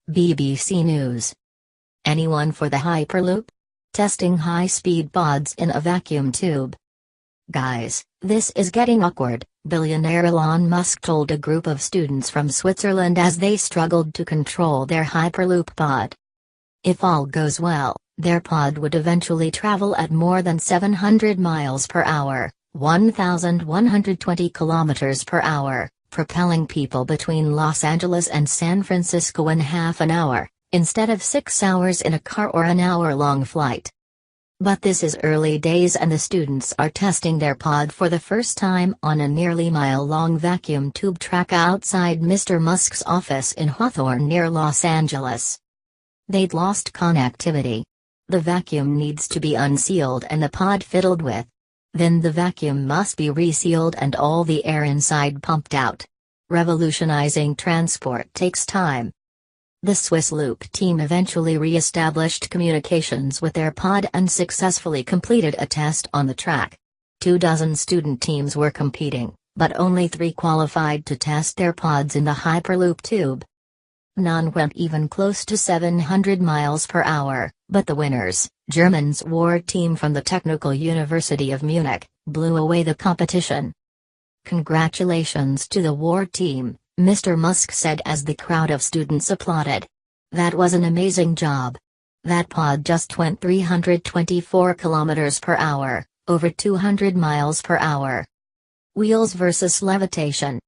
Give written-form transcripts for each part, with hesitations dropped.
BBC News. Anyone for the Hyperloop? Testing high-speed pods in a vacuum tube. Guys, this is getting awkward, billionaire Elon Musk told a group of students from Switzerland as they struggled to control their Hyperloop pod. If all goes well, their pod would eventually travel at more than 700 miles per hour, 1,120 kilometers per hour, propelling people between Los Angeles and San Francisco in half an hour, instead of 6 hours in a car or an hour-long flight. But this is early days and the students are testing their pod for the first time on a nearly mile-long vacuum tube track outside Mr. Musk's office in Hawthorne near Los Angeles. They'd lost connectivity. The vacuum needs to be unsealed and the pod fiddled with. Then the vacuum must be resealed and all the air inside pumped out. Revolutionizing transport takes time. The Swiss Loop team eventually re-established communications with their pod and successfully completed a test on the track. 24 student teams were competing, but only 3 qualified to test their pods in the Hyperloop tube. None went even close to 700 miles per hour, but the winners, Germany's war team from the Technical University of Munich, blew away the competition. "Congratulations to the war team," Mr. Musk said as the crowd of students applauded. "That was an amazing job. That pod just went 324 kilometers per hour, over 200 miles per hour." Wheels versus levitation.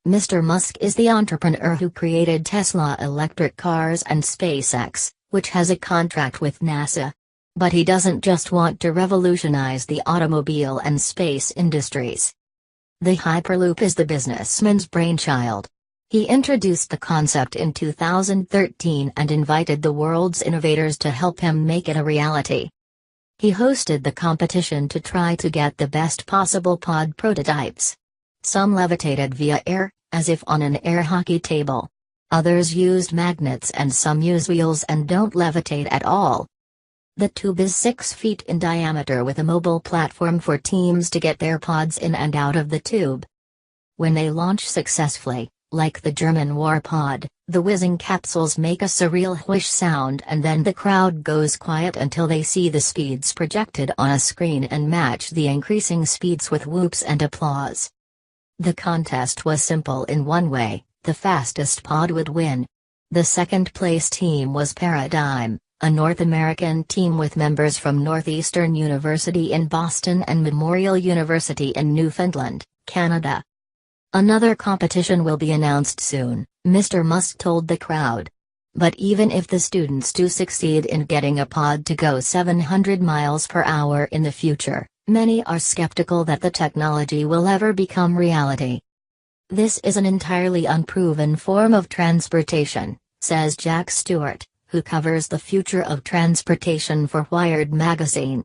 Mr. Musk is the entrepreneur who created Tesla electric cars and SpaceX, which has a contract with NASA. But he doesn't just want to revolutionize the automobile and space industries. The Hyperloop is the businessman's brainchild. He introduced the concept in 2013 and invited the world's innovators to help him make it a reality. He hosted the competition to try to get the best possible pod prototypes. Some levitated via air, as if on an air hockey table. Others used magnets and some use wheels and don't levitate at all. The tube is 6 feet in diameter with a mobile platform for teams to get their pods in and out of the tube. When they launch successfully, like the German war pod, the whizzing capsules make a surreal whoosh sound and then the crowd goes quiet until they see the speeds projected on a screen and match the increasing speeds with whoops and applause. The contest was simple in one way: the fastest pod would win. The second-place team was Paradigm, a North American team with members from Northeastern University in Boston and Memorial University in Newfoundland, Canada. "Another competition will be announced soon," Mr. Musk told the crowd. But even if the students do succeed in getting a pod to go 700 miles per hour in the future, many are skeptical that the technology will ever become reality. "This is an entirely unproven form of transportation," says Jack Stewart, who covers the future of transportation for Wired magazine.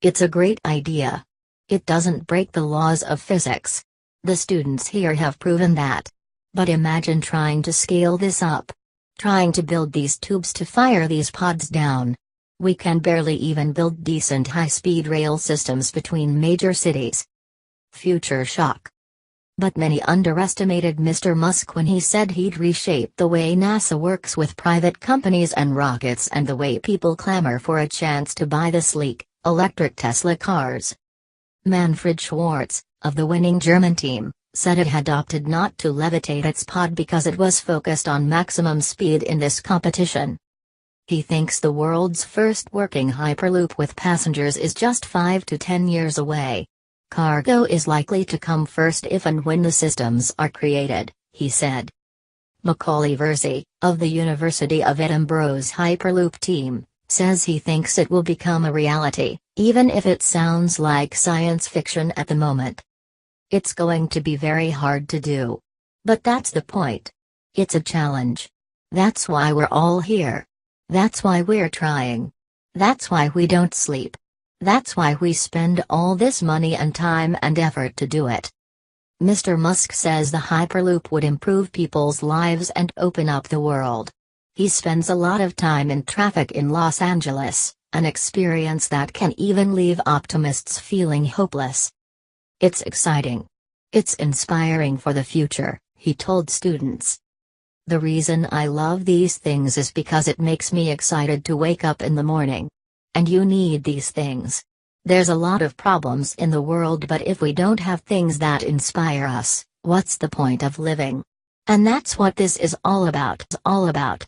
"It's a great idea. It doesn't break the laws of physics. The students here have proven that. But imagine trying to scale this up. Trying to build these tubes to fire these pods down. We can barely even build decent high-speed rail systems between major cities. Future shock." But many underestimated Mr. Musk when he said he'd reshape the way NASA works with private companies and rockets and the way people clamor for a chance to buy the sleek, electric Tesla cars. Manfred Schwartz, of the winning German team, said it had opted not to levitate its pod because it was focused on maximum speed in this competition. He thinks the world's first working Hyperloop with passengers is just 5 to 10 years away. "Cargo is likely to come first if and when the systems are created," he said. Macaulay Versey, of the University of Edinburgh's Hyperloop team, says he thinks it will become a reality, even if it sounds like science fiction at the moment. "It's going to be very hard to do. But that's the point. It's a challenge. That's why we're all here. That's why we're trying. That's why we don't sleep. That's why we spend all this money and time and effort to do it." Mr. Musk says the Hyperloop would improve people's lives and open up the world. He spends a lot of time in traffic in Los Angeles, an experience that can even leave optimists feeling hopeless. "It's exciting. It's inspiring for the future," he told students. The reason I love these things is because it makes me excited to wake up in the morning. And you need these things. There's a lot of problems in the world, but if we don't have things that inspire us, what's the point of living? And that's what this is all about.